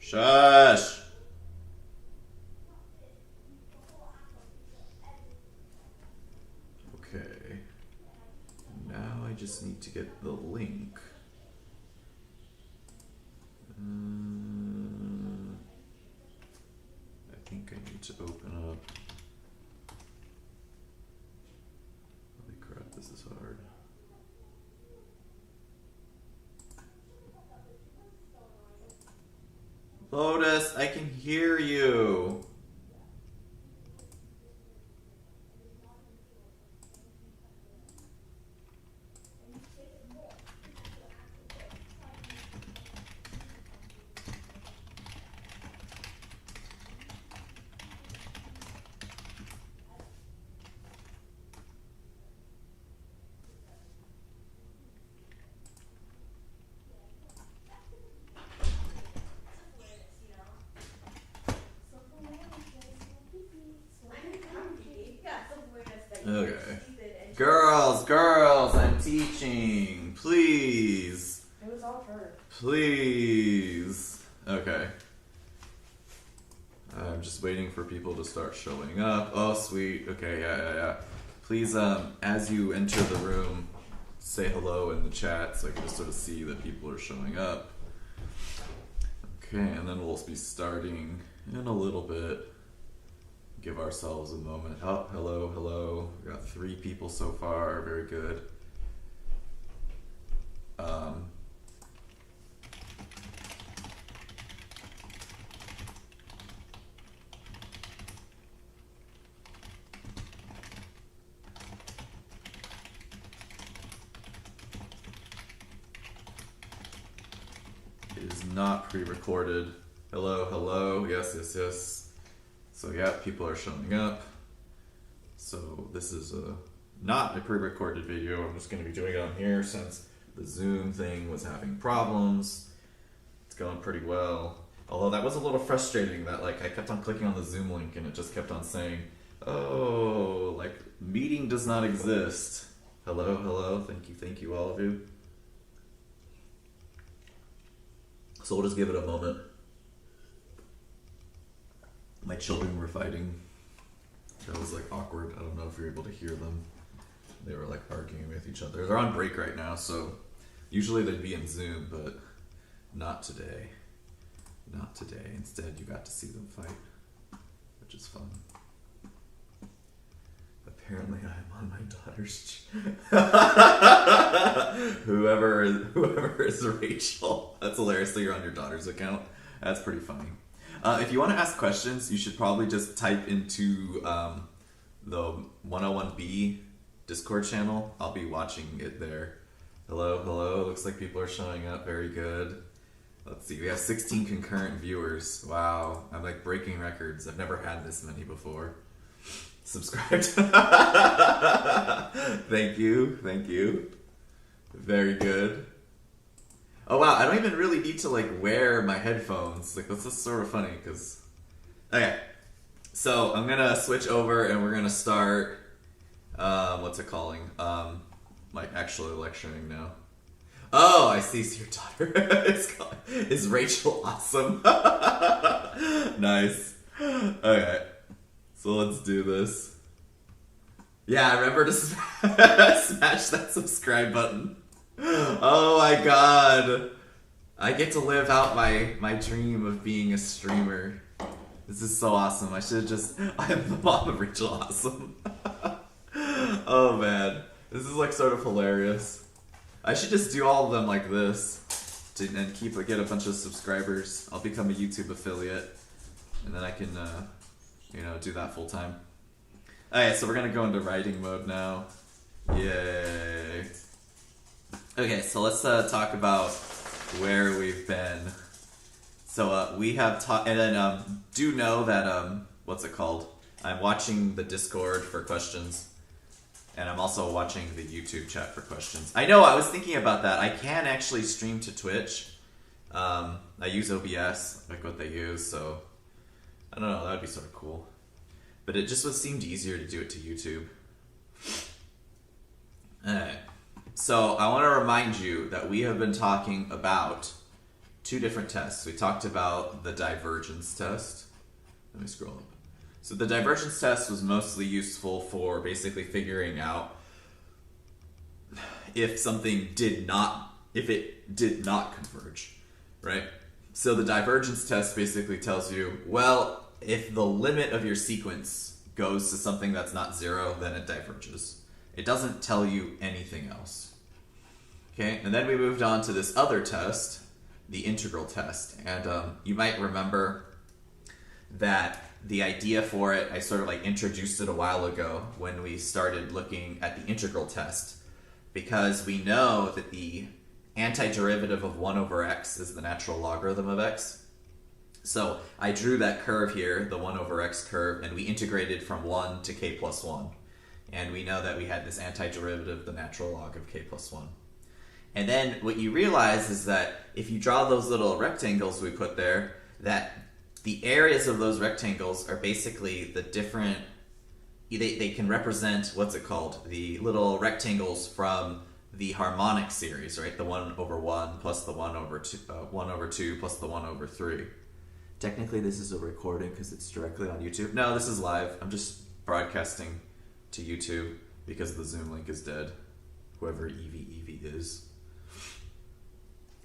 Shush! Okay. Now I just need to get the link. I think I need to open up. Holy crap, this is hard. Lotus, I can hear you. Okay. Girls, I'm teaching. Please. It was all her. Please. Okay. I'm just waiting for people to start showing up. Oh, sweet. Okay, yeah. Please, as you enter the room, say hello in the chat so I can just sort of see that people are showing up. Okay, and then we'll be starting in a little bit. Give ourselves a moment. Oh, hello. We got 3 people so far. Very good. It is not pre-recorded. Hello. Yes. So yeah, people are showing up. So this is not a pre-recorded video. I'm just going to be doing it on here since the Zoom thing was having problems. It's going pretty well. Although that was a little frustrating that like I kept on clicking on the Zoom link and it just kept on saying, oh, like meeting does not exist. Hello. Thank you all of you. So we'll just give it a moment. My children were fighting. That was like awkward. I don't know if you're able to hear them. They were like arguing with each other. They're on break right now, so usually they'd be in Zoom, but not today. Not today. Instead, you got to see them fight, which is fun. Apparently, I'm on my daughter's whoever is Rachel. That's hilarious that you're on your daughter's account. That's pretty funny. If you want to ask questions, you should probably just type into the 101B Discord channel. I'll be watching it there. Hello. Looks like people are showing up. Very good. Let's see. We have 16 concurrent viewers. Wow. I'm like breaking records. I've never had this many before. Subscribed. Thank you. Very good. Oh wow, I don't even really need to like wear my headphones. Like that's just sort of funny because... Okay, so I'm gonna switch over and we're gonna start, what's it calling? Like actually lecturing now. Oh, I see, so your daughter is Rachel awesome? Nice. Okay, so let's do this. Yeah, remember to smash that subscribe button. Oh my god. I get to live out my dream of being a streamer. This is so awesome. I should just... I am the mom of Rachel Awesome. Oh man. This is like sort of hilarious. I should just do all of them like this. And get a bunch of subscribers. I'll become a YouTube affiliate. And then I can, do that full time. Alright, so we're gonna go into writing mode now. Yay. Okay, so let's talk about where we've been. So we have taught, and then do know that, what's it called? I'm watching the Discord for questions, and I'm also watching the YouTube chat for questions. I know, I was thinking about that. I can actually stream to Twitch. I use OBS, like what they use, so I don't know, that would be sort of cool. But it just seemed easier to do it to YouTube. Alright. So I want to remind you that we have been talking about two different tests. We talked about the divergence test. Let me scroll up. So the divergence test was mostly useful for basically figuring out if something did not converge, right? So the divergence test basically tells you, well, if the limit of your sequence goes to something that's not 0, then it diverges. It doesn't tell you anything else. Okay, and then we moved on to this other test, the integral test. And you might remember that the idea for it, I sort of like introduced it a while ago when we started looking at the integral test, because we know that the antiderivative of 1 over x is the natural logarithm of x. So I drew that curve here, the 1 over x curve, and we integrated from 1 to k plus 1. And we know that we had this antiderivative, the natural log of k plus 1. And then what you realize is that if you draw those little rectangles we put there, that the areas of those rectangles are basically the different, they can represent, what's it called? The little rectangles from the harmonic series, right? The 1 over 1 plus the 1 over 2 plus the 1 over 3. Technically this is a recording because it's directly on YouTube. No, this is live. I'm just broadcasting to YouTube because the Zoom link is dead. Whoever Evie is.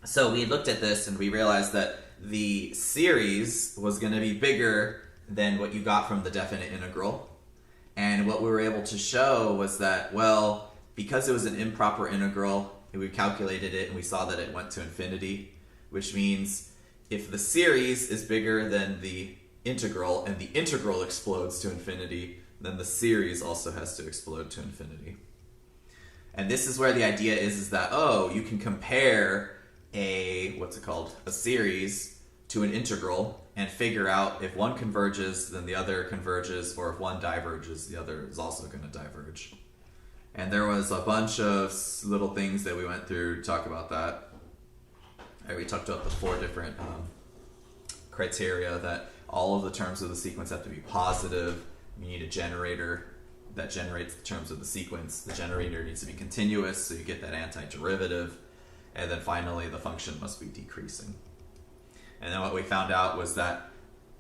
So we looked at this and we realized that the series was going to be bigger than what you got from the definite integral. And what we were able to show was that, well, because it was an improper integral, we calculated it and we saw that it went to infinity, which means if the series is bigger than the integral and the integral explodes to infinity, then the series also has to explode to infinity. And this is where the idea is that, oh, you can compare a series to an integral and figure out if one converges, then the other converges, or if one diverges, the other is also going to diverge. And there was a bunch of little things that we went through to talk about that. And we talked about the 4 different criteria, that all of the terms of the sequence have to be positive. You need a generator that generates the terms of the sequence. The generator needs to be continuous, so you get that antiderivative. And then finally, the function must be decreasing. And then what we found out was that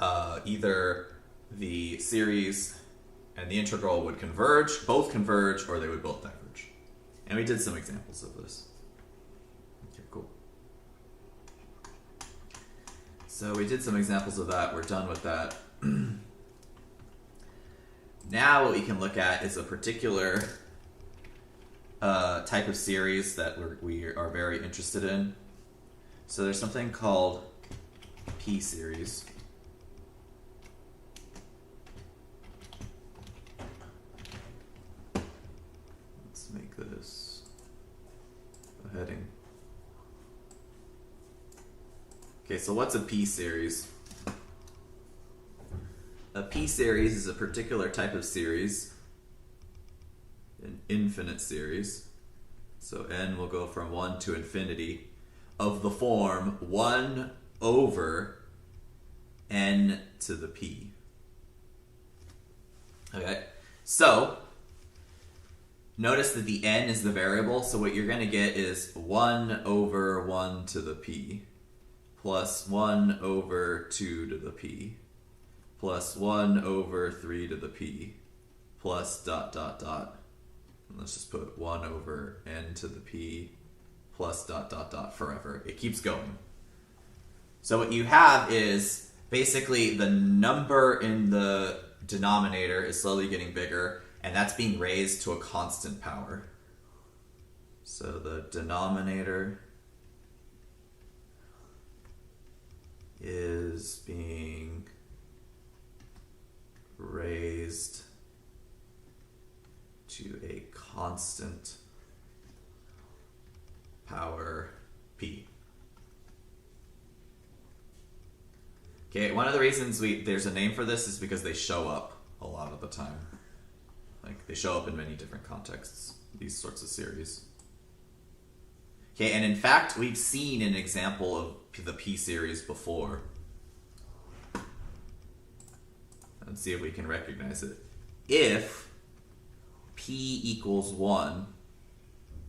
either the series and the integral would both converge, or they would both diverge. And we did some examples of this. Okay, cool. So we did some examples of that. We're done with that. Now what we can look at is a particular type of series that we are very interested in. So there's something called P-series. Let's make this a heading. Okay, so what's a P-series? A P-series is a particular type of series, an infinite series. So n will go from 1 to infinity, of the form 1 over n to the p. Okay, so notice that the n is the variable, so what you're going to get is 1 over 1 to the p plus 1 over 2 to the p plus 1 over 3 to the p plus ... And let's just put 1 over n to the p plus ... forever. It keeps going. So what you have is basically the number in the denominator is slowly getting bigger, and that's being raised to a constant power. So the denominator is being raised to a constant power p. Okay, one of the reasons there's a name for this is because they show up a lot of the time. Like, they show up in many different contexts, these sorts of series. Okay, and in fact, we've seen an example of the P-series before. Let's see if we can recognize it. If P equals 1,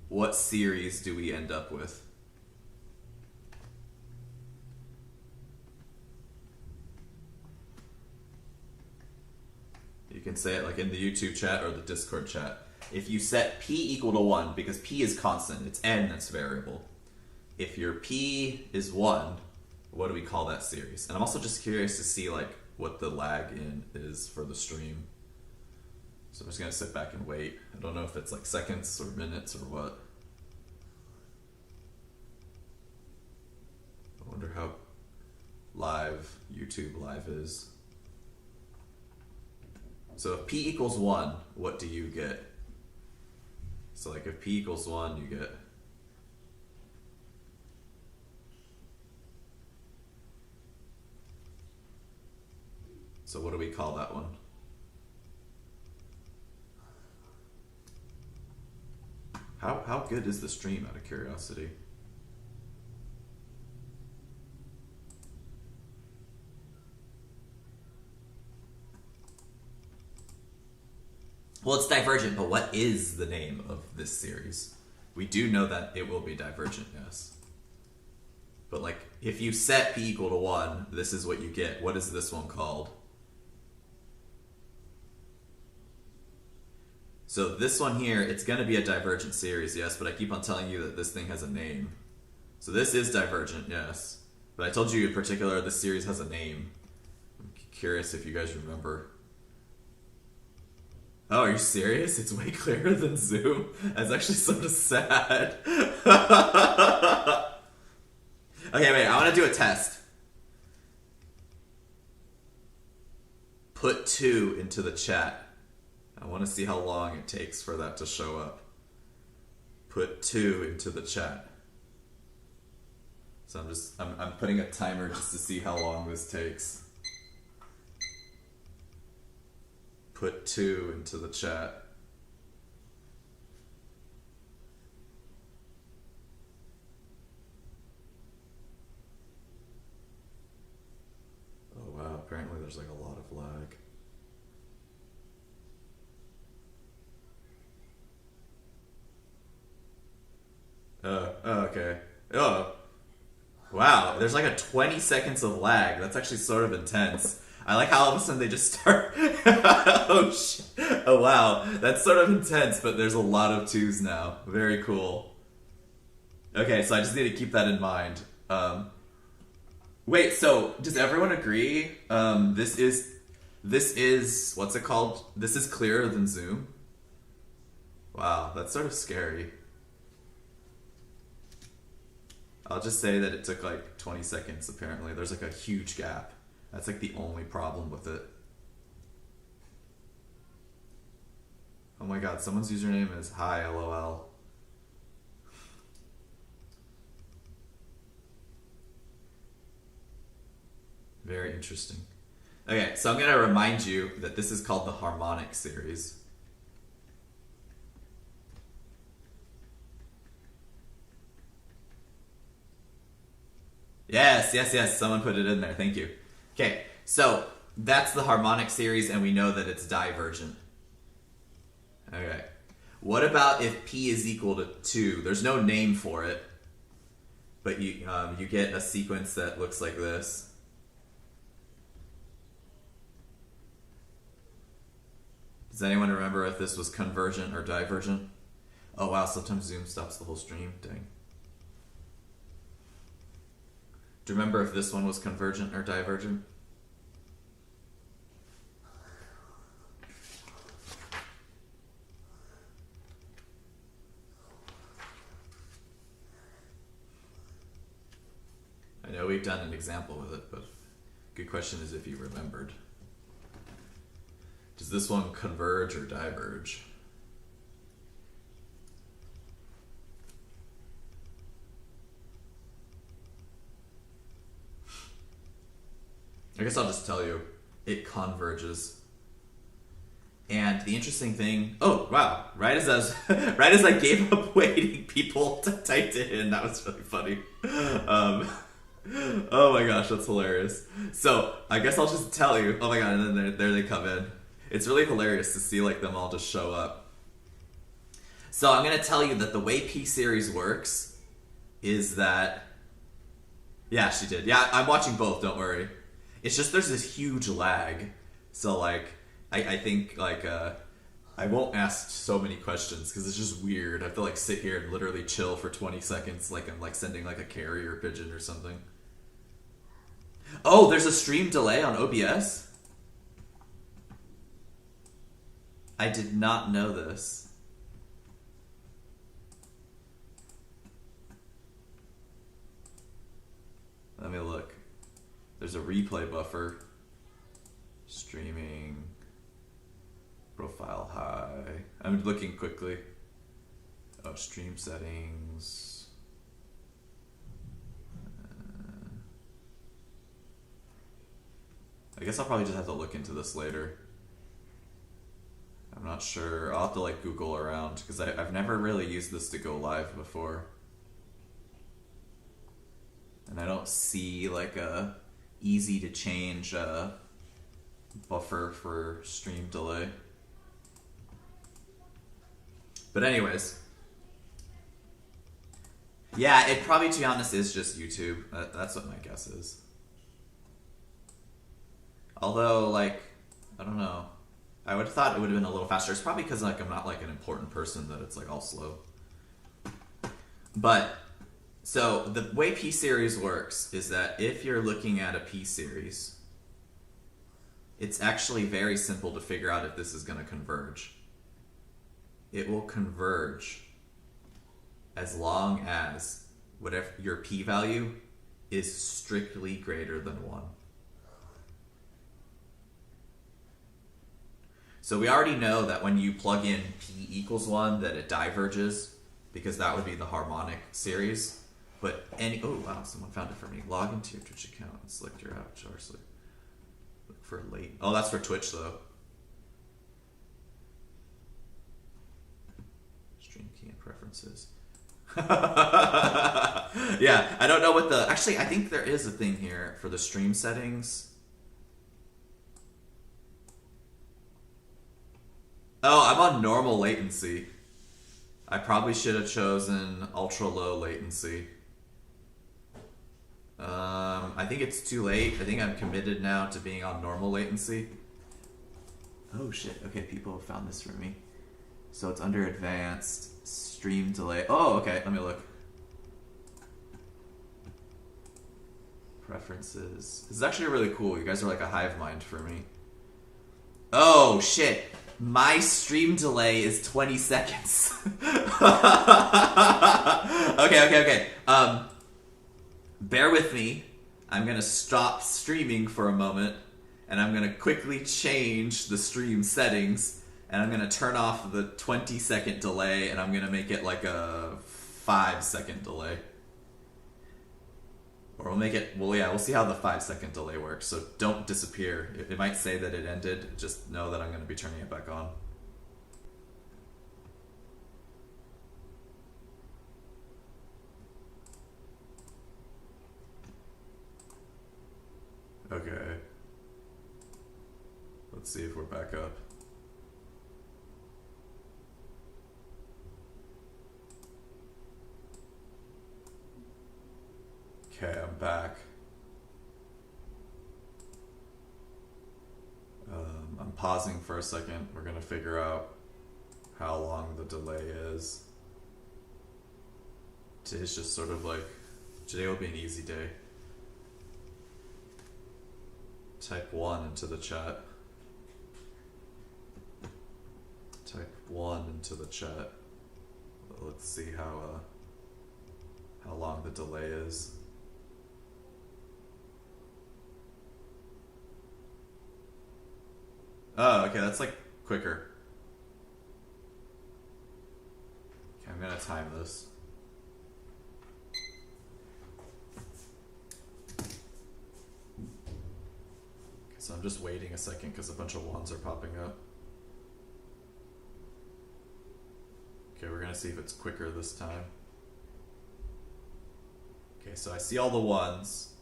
what series do we end up with? You can say it like in the YouTube chat or the Discord chat. If you set p equal to 1, because p is constant, it's n that's variable. If your p is 1, what do we call that series? And I'm also just curious to see like what the lag in is for the stream. So I'm just gonna sit back and wait. I don't know if it's like seconds or minutes or what. I wonder how live YouTube live is. So if p equals 1, what do you get? So like if p equals 1, you get... So what do we call that one? How good is the stream, out of curiosity? Well, it's Divergent, but what is the name of this series? We do know that it will be Divergent, yes. But like, if you set p equal to 1, this is what you get. What is this one called? So this one here, it's going to be a Divergent series, yes, but I keep on telling you that this thing has a name. So this is Divergent, yes. But I told you in particular this series has a name. I'm curious if you guys remember. Oh, are you serious? It's way clearer than Zoom? That's actually sort of sad. Okay, wait, I want to do a test. Put 2 into the chat. I want to see how long it takes for that to show up. Put 2 into the chat. So I'm putting a timer just to see how long this takes. Put 2 into the chat. Oh wow, apparently there's like a lot of lag. Oh, okay. Oh, wow, there's like a 20 seconds of lag. That's actually sort of intense. I like how all of a sudden they just start. Oh shit! Oh wow, that's sort of intense, but there's a lot of 2s now. Very cool. Okay, so I just need to keep that in mind. Wait, so does everyone agree? This is what's it called? This is clearer than Zoom. Wow, that's sort of scary. I'll just say that it took like 20 seconds. Apparently, there's like a huge gap. That's like the only problem with it. Oh my god, someone's username is hi lol. Very interesting. Okay, so I'm going to remind you that this is called the harmonic series. Yes, someone put it in there. Thank you. Okay, so that's the harmonic series, and we know that it's divergent. Okay. What about if p is equal to 2? There's no name for it, but you get a sequence that looks like this. Does anyone remember if this was convergent or divergent? Oh wow, sometimes Zoom stops the whole stream. Dang. Do you remember if this one was convergent or divergent? I know we've done an example with it, but good question is if you remembered. Does this one converge or diverge? I guess I'll just tell you, it converges. And the interesting thing, oh wow, right as I gave up waiting, people typed it in. That was really funny. Oh my gosh, that's hilarious. So I guess I'll just tell you. Oh my god, and then there they come in. It's really hilarious to see like them all just show up. So I'm gonna tell you that the way P-series works is that, yeah, she did. Yeah, I'm watching both. Don't worry. It's just there's this huge lag. So like I think like I won't ask so many questions because it's just weird. I have to like sit here and literally chill for 20 seconds, like I'm like sending like a carrier pigeon or something. Oh, there's a stream delay on OBS. I did not know this. Let me look. There's a replay buffer. Streaming. Profile high. I'm looking quickly. Oh, stream settings. I guess I'll probably just have to look into this later. I'm not sure. I'll have to like Google around because I've never really used this to go live before. And I don't see like a easy to change buffer for stream delay. But anyways. Yeah, it probably, to be honest, is just YouTube. That's what my guess is. Although, like, I don't know. I would have thought it would have been a little faster. It's probably because like I'm not like an important person that it's like all slow. But so the way P-series works is that if you're looking at a P-series, it's actually very simple to figure out if this is going to converge. It will converge as long as whatever your p-value is strictly greater than 1. So we already know that when you plug in p equals 1 that it diverges, because that would be the harmonic series. But oh wow, someone found it for me. Log into your Twitch account and select your avatar. Look for late. Oh, that's for Twitch though. Stream key and preferences. Yeah, I don't know what the... Actually, I think there is a thing here for the stream settings. Oh, I'm on normal latency. I probably should have chosen ultra low latency. I think it's too late. I think I'm committed now to being on normal latency. Oh shit, okay, people have found this for me. So it's under advanced, stream delay. Oh, okay, let me look. Preferences. This is actually really cool. You guys are like a hive mind for me. Oh shit, my stream delay is 20 seconds. Okay. Bear with me. I'm gonna stop streaming for a moment, and I'm gonna quickly change the stream settings, and I'm gonna turn off the 20-second delay, and I'm gonna make it like a 5-second delay. Or we'll make it, well, yeah, we'll see how the 5-second delay works. So don't disappear. It might say that it ended. Just know that I'm gonna be turning it back on. Okay. Let's see if we're back up. Okay, I'm back. I'm pausing for a second. We're gonna figure out how long the delay is. Today's just sort of like, today will be an easy day. Type 1 into the chat. Type 1 into the chat. Let's see how long the delay is. Oh, okay, that's like quicker. Okay, I'm gonna time this. So I'm just waiting a second because a bunch of ones are popping up. Okay, we're gonna see if it's quicker this time. Okay, so I see all the ones.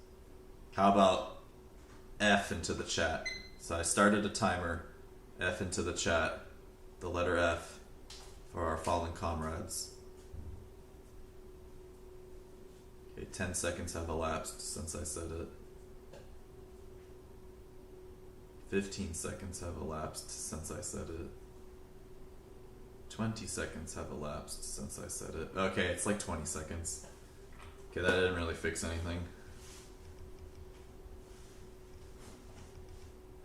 How about F into the chat? So I started a timer. F into the chat. The letter F for our fallen comrades. Okay, 10 seconds have elapsed since I said it. 15 seconds have elapsed since I said it. 20 seconds have elapsed since I said it. Okay, it's like 20 seconds. Okay, that didn't really fix anything.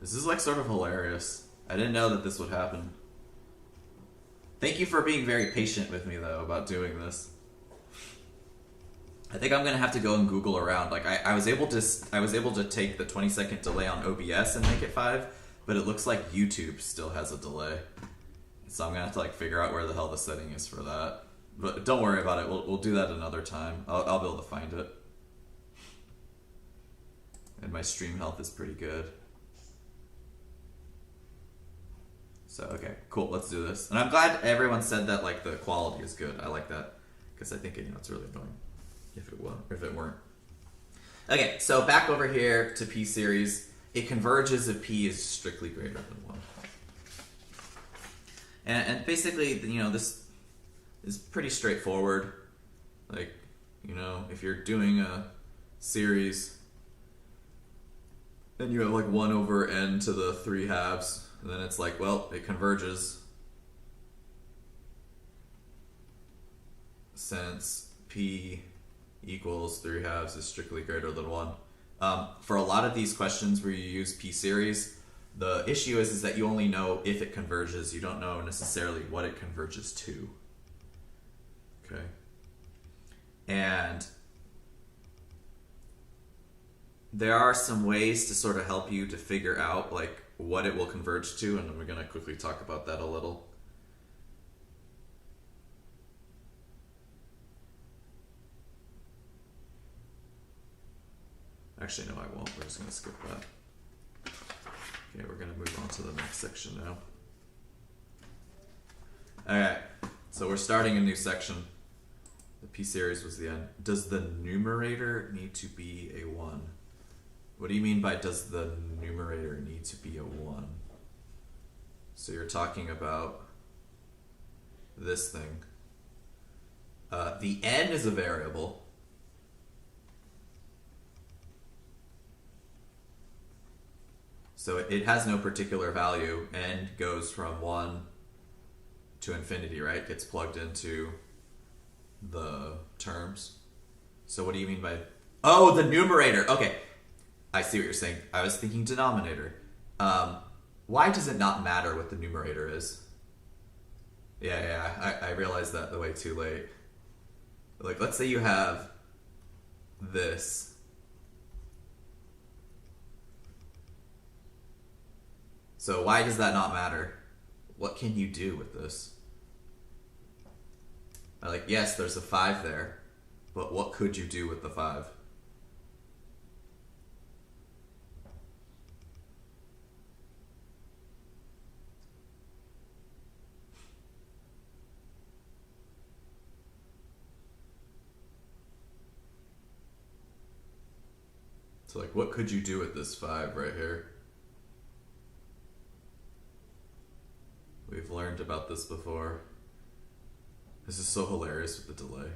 This is like sort of hilarious. I didn't know that this would happen. Thank you for being very patient with me though about doing this. I think I'm gonna have to go and Google around. Like I was able to take the 20-second delay on OBS and make it 5, but it looks like YouTube still has a delay. So I'm gonna have to like figure out where the hell the setting is for that. But don't worry about it. We'll do that another time. I'll be able to find it. And my stream health is pretty good. So okay, cool. Let's do this. And I'm glad everyone said that like the quality is good. I like that because I think it's really annoying if it weren't. Okay, so back over here to P series. It converges if P is strictly greater than 1. And basically, this is pretty straightforward. Like, if you're doing a series and you have like 1 over n to the 3 halves, and then it's like, well, it converges since P equals 3 halves is strictly greater than 1. For a lot of these questions where you use P series, the issue is that you only know if it converges. You don't know necessarily what it converges to. Okay. And there are some ways to sort of help you to figure out like what it will converge to, and we're going to quickly talk about that a little. Actually, no, I won't. We're just going to skip that. Okay, we're going to move on to the next section now. Alright, so we're starting a new section. The P series was the end. Does the numerator need to be a 1? What do you mean by does the numerator need to be a 1? So you're talking about this thing. The n is a variable. So it has no particular value. N goes from 1 to infinity, right? Gets plugged into the terms. So what do you mean by... Oh, the numerator! Okay. I see what you're saying. I was thinking denominator. Why does it not matter what the numerator is? Yeah, I realized that way too late. Like, let's say you have this. So why does that not matter? What can you do with this? Like, yes, there's a 5 there, but what could you do with the 5? So like, what could you do with this 5 right here? We've learned about this before. This is so hilarious with the delay.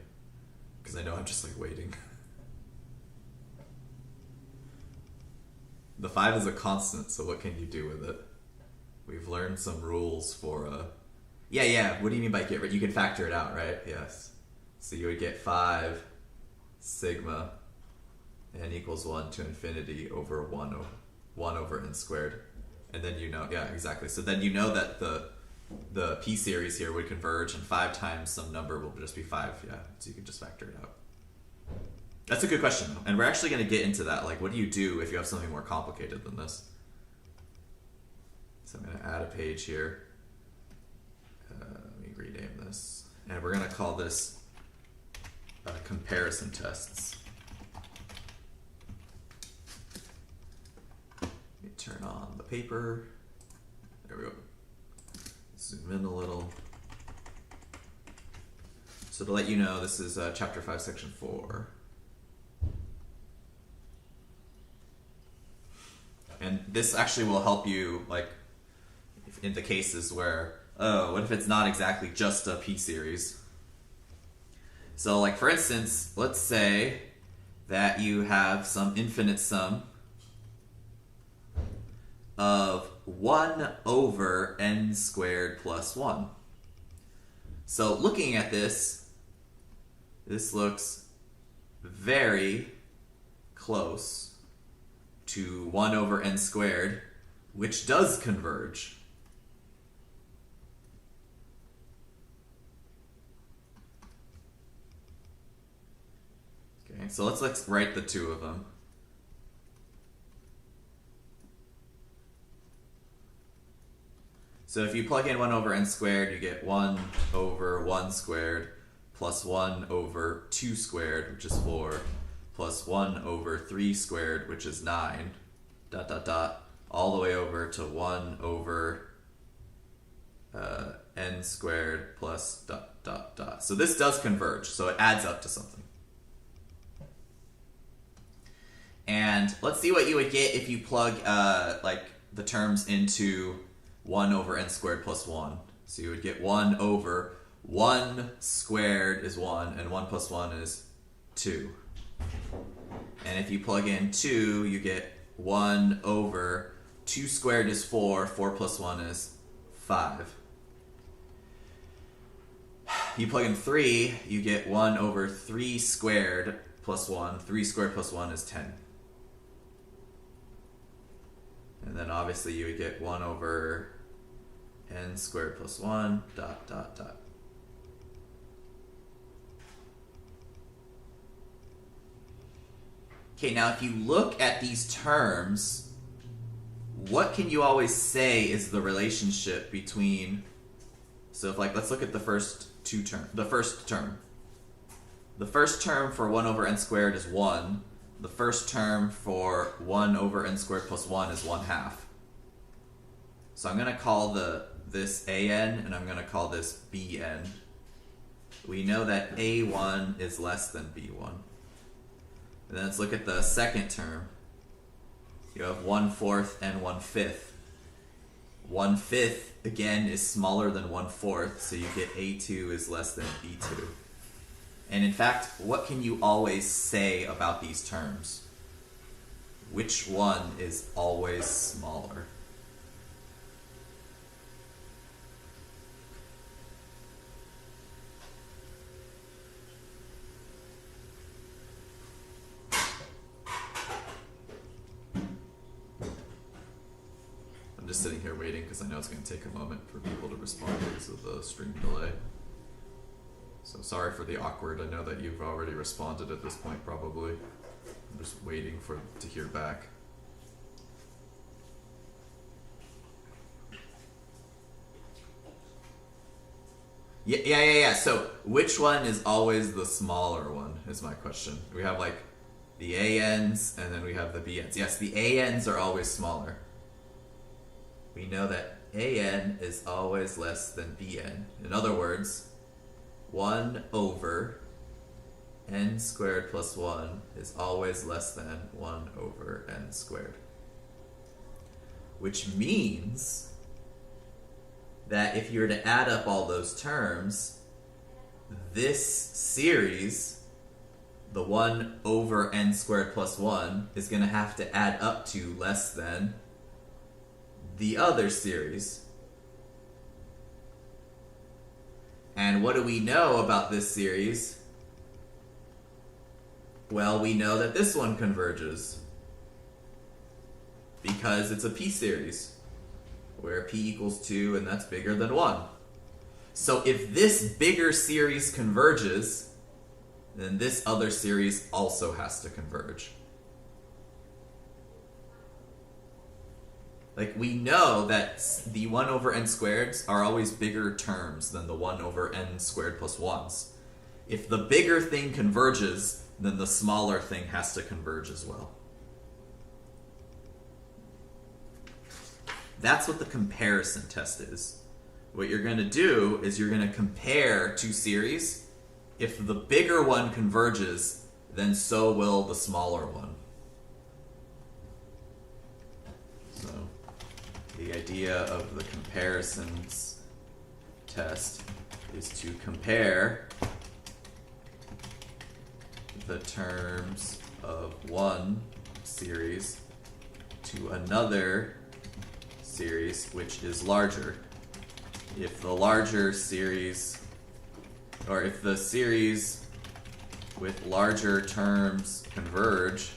Because I know I'm just like waiting. The 5 is a constant, so what can you do with it? We've learned some rules for Yeah, what do you mean by get rid? You can factor it out, right? Yes. So you would get 5 sigma n equals 1 to infinity over 1 over n squared. And then yeah, exactly. So then you know that the P series here would converge, and 5 times some number will just be 5, yeah. So you can just factor it out. That's a good question, though. And we're actually going to get into that. Like, what do you do if you have something more complicated than this? So I'm going to add a page here. Let me rename this. And we're going to call this comparison tests. Let me turn on the paper. There we go. Zoom in a little. So to let you know, this is chapter 5, section 4. And this actually will help you, like, in the cases where, oh, what if it's not exactly just a P series? So, like, for instance, let's say that you have some infinite sum of 1 over n squared plus 1. So looking at this looks very close to 1 over n squared, which does converge. Okay, so let's write the two of them. So if you plug in 1 over n squared, you get 1 over 1 squared plus 1 over 2 squared, which is 4, plus 1 over 3 squared, which is 9, dot, dot, dot, all the way over to 1 over n squared plus dot, dot, dot. So this does converge, so it adds up to something. And let's see what you would get if you plug like the terms into 1 over n squared plus 1. So you would get 1 over 1 squared is 1, and 1 plus 1 is 2. And if you plug in 2, you get 1 over 2 squared is 4, 4 plus 1 is 5. You plug in 3, you get 1 over 3 squared plus 1. 3 squared plus 1 is 10. And then obviously you would get 1 over n squared plus 1, dot, dot, dot. Okay, now if you look at these terms, what can you always say is the relationship between, so if like, let's look at the first term. The first term for 1 over n squared is 1. The first term for 1 over n squared plus 1 is 1/2. So I'm going to call this an, and I'm going to call this bn. We know that a1 is less than b1. And then let's look at the second term. You have 1/4 and 1/5. 1/5, again, is smaller than 1/4, so you get a2 is less than b2. And in fact, what can you always say about these terms? Which one is always smaller? I'm just sitting here waiting because I know it's going to take a moment for people to respond because of the stream delay. So sorry for the awkward. I know that you've already responded at this point, probably. I'm just waiting to hear back. Yeah. So which one is always the smaller one is my question. We have like the ANs and then we have the BNs. Yes, the ANs are always smaller. We know that AN is always less than BN. In other words, 1 over n squared plus 1 is always less than 1 over n squared. Which means that if you were to add up all those terms, this series, the 1 over n squared plus 1, is going to have to add up to less than the other series. And what do we know about this series? Well, we know that this one converges because it's a p-series where p equals 2 and that's bigger than 1. So if this bigger series converges, then this other series also has to converge. Like, we know that the 1 over n squareds are always bigger terms than the 1 over n squared plus 1s. If the bigger thing converges, then the smaller thing has to converge as well. That's what the comparison test is. What you're going to do is you're going to compare two series. If the bigger one converges, then so will the smaller one. So the idea of the comparisons test is to compare the terms of one series to another series which is larger. If the larger series, or if the series with larger terms converge,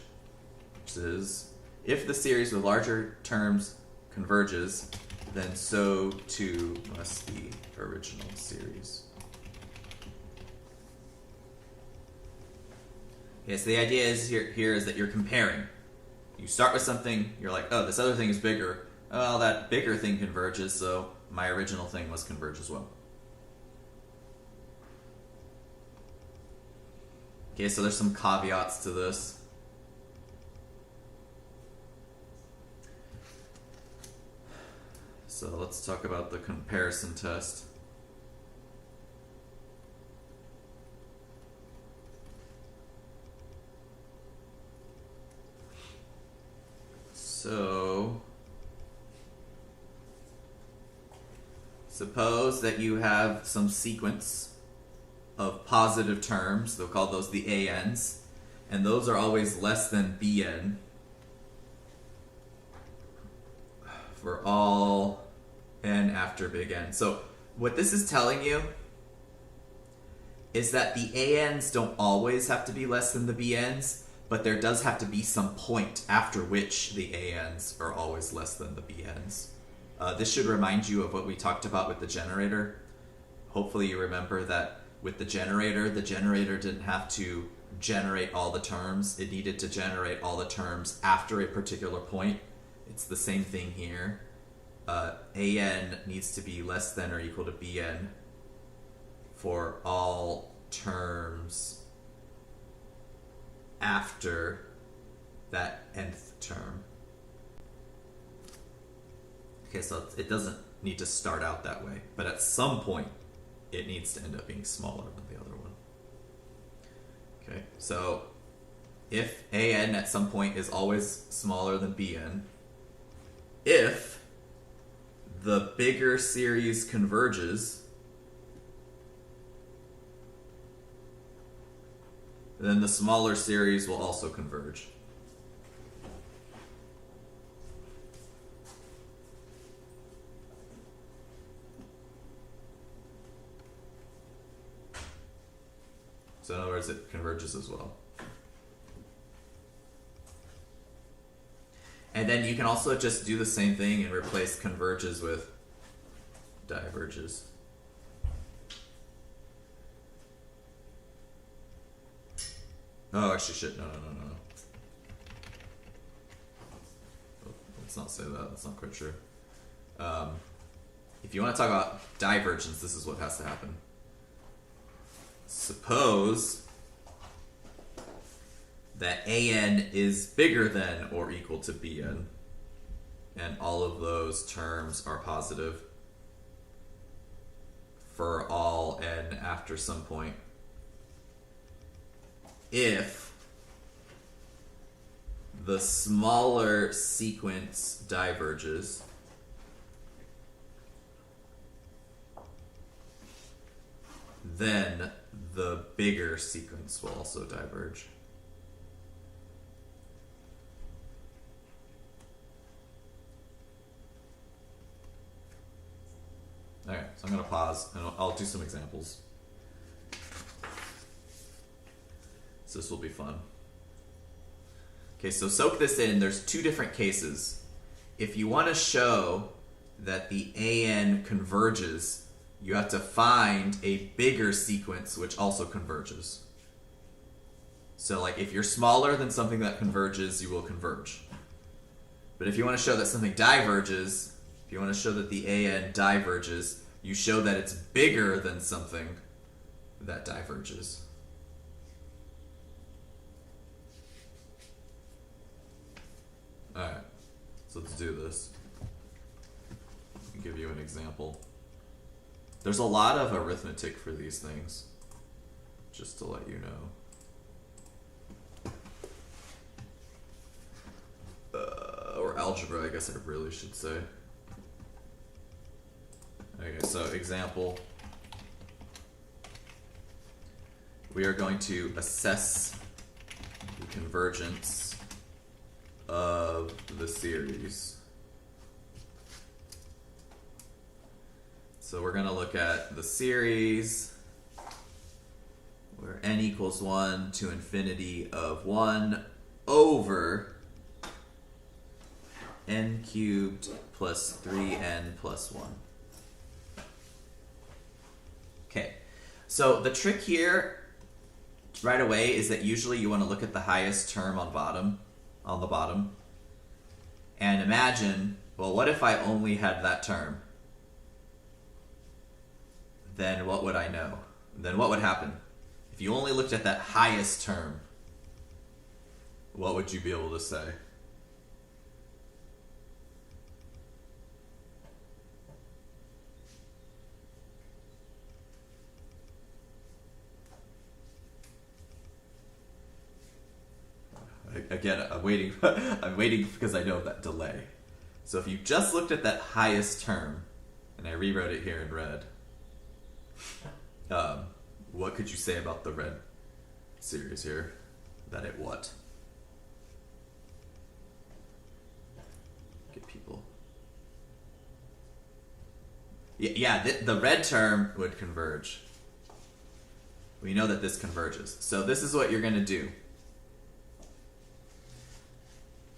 which is, if the series with larger terms converges, then so too must the original series. Okay, so the idea is here is that you're comparing. You start with something, you're like, oh, this other thing is bigger. Well, that bigger thing converges, so my original thing must converge as well. Okay, so there's some caveats to this. So let's talk about the comparison test. So suppose that you have some sequence of positive terms, they'll call those the ANs, and those are always less than BN for all n after big N. So what this is telling you is that the ANs don't always have to be less than the BNs, but there does have to be some point after which the ANs are always less than the BNs. This should remind you of what we talked about with the generator. Hopefully you remember that with the generator didn't have to generate all the terms. It needed to generate all the terms after a particular point. It's the same thing here. AN needs to be less than or equal to BN for all terms after that nth term. Okay, so it doesn't need to start out that way, but at some point it needs to end up being smaller than the other one. Okay, so if AN at some point is always smaller than BN, if the bigger series converges, then the smaller series will also converge. So in other words, it converges as well. And then you can also just do the same thing and replace converges with diverges. Oh, actually, shit. No. Let's not say that. That's not quite true. If you want to talk about divergence, this is what has to happen. Suppose that AN is bigger than or equal to BN, and all of those terms are positive for all n after some point. If the smaller sequence diverges, then the bigger sequence will also diverge. Alright, so I'm going to pause and I'll do some examples. So this will be fun. Okay, so soak this in. There's two different cases. If you want to show that the AN converges, you have to find a bigger sequence which also converges. So like if you're smaller than something that converges, you will converge. But if you want to show that something diverges, if you want to show that the AN diverges, you show that it's bigger than something that diverges. Alright, so let's do this. I'll give you an example. There's a lot of arithmetic for these things, just to let you know. Or algebra, I guess I really should say. Okay, so example. We are going to assess the convergence of the series So we're going to look at the series where n equals 1 to infinity of 1 over n cubed plus 3n plus 1. Okay, so the trick here right away is that usually you want to look at the highest term on the bottom, and imagine, well, what if I only had that term? Then what would I know? Then what would happen? If you only looked at that highest term, what would you be able to say? Again, I'm waiting. I'm waiting because I know that delay. So if you just looked at that highest term, and I rewrote it here in red, what could you say about the red series here? That it what? Get people. Yeah, the red term would converge. We know that this converges. So this is what you're going to do.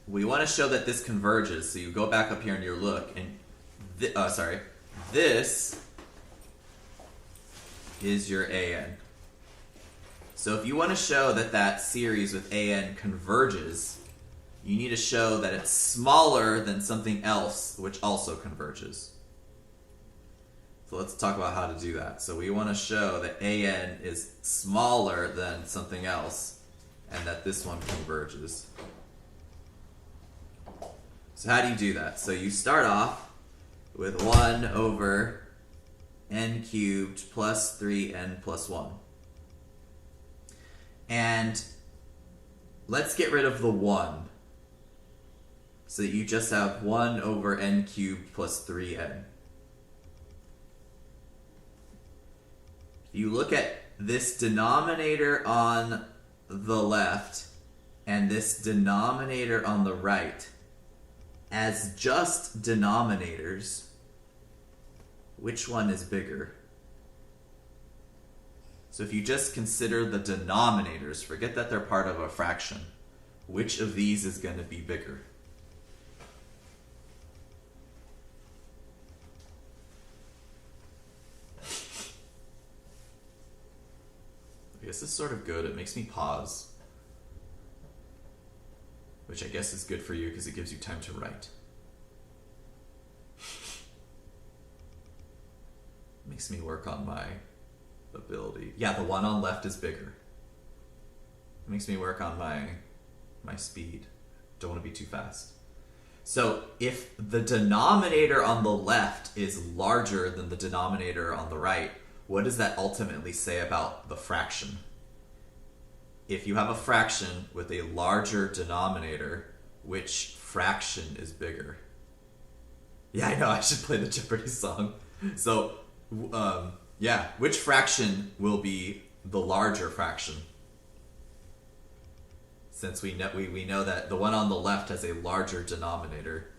We want to show that this converges, so you go back up here and you look, and this is your an. So if you want to show that that series with an converges, you need to show that it's smaller than something else which also converges. So let's talk about how to do that. So we want to show that an is smaller than something else, and that this one converges. So how do you do that? So you start off with 1 over n cubed plus 3n plus 1. And let's get rid of the 1. So that you just have 1 over n cubed plus 3n. You look at this denominator on the left and this denominator on the right as just denominators. Which one is bigger? So if you just consider the denominators, forget that they're part of a fraction, which of these is going to be bigger? I guess this is sort of good. It makes me pause. Which I guess is good for you because it gives you time to write. Makes me work on my ability. Yeah, the one on left is bigger. It makes me work on my speed. Don't want to be too fast. So if the denominator on the left is larger than the denominator on the right, what does that ultimately say about the fraction? If you have a fraction with a larger denominator, which fraction is bigger? Yeah, I know, I should play the Jeopardy song. So, yeah, which fraction will be the larger fraction? Since we know that the one on the left has a larger denominator.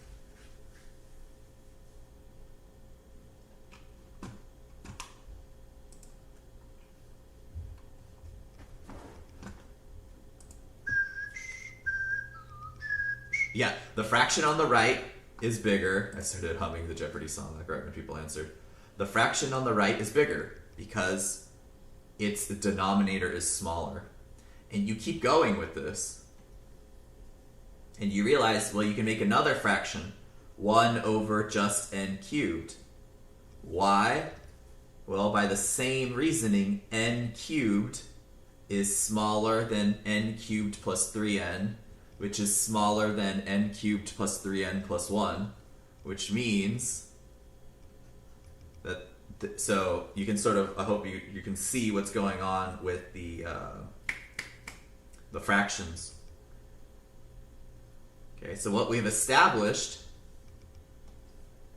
Yeah, the fraction on the right is bigger. I started humming the Jeopardy song like right when people answered. The fraction on the right is bigger because its denominator is smaller. And you keep going with this. And you realize, well, you can make another fraction. 1 over just n cubed. Why? Well, by the same reasoning, n cubed is smaller than n cubed plus 3n, which is smaller than n cubed plus 3n plus 1, which means that, so you can sort of, I hope you can see what's going on with the fractions. Okay, so what we've established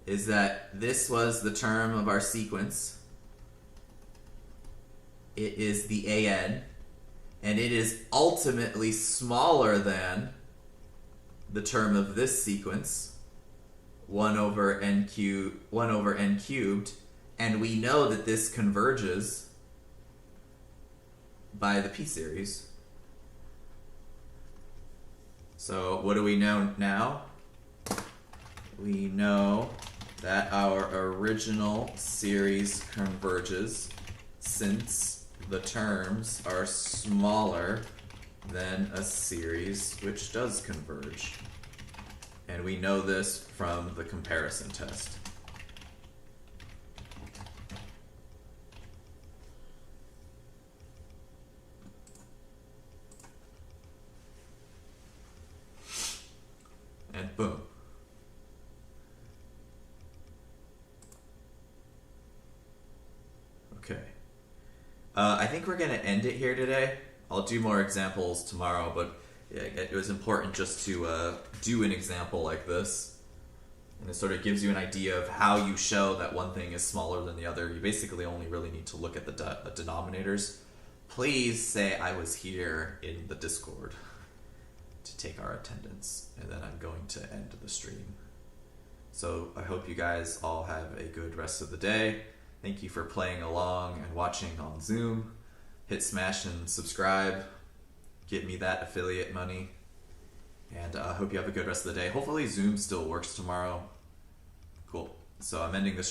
is that this was the term of our sequence. It is the an, and it is ultimately smaller than the term of this sequence, 1 over n cubed, And we know that this converges by the p-series. So what do we know now? We know that our original series converges since the terms are smaller than a series which does converge. And we know this from the comparison test. And boom. Okay. I think we're going to end it here today. I'll do more examples tomorrow, but yeah, it was important just to do an example like this. And it sort of gives you an idea of how you show that one thing is smaller than the other. You basically only really need to look at the denominators. Please say I was here in the Discord to take our attendance, and then I'm going to end the stream. So I hope you guys all have a good rest of the day. Thank you for playing along and watching on Zoom. Hit smash and subscribe. Get me that affiliate money. And I hope you have a good rest of the day. Hopefully Zoom still works tomorrow. Cool. So I'm ending the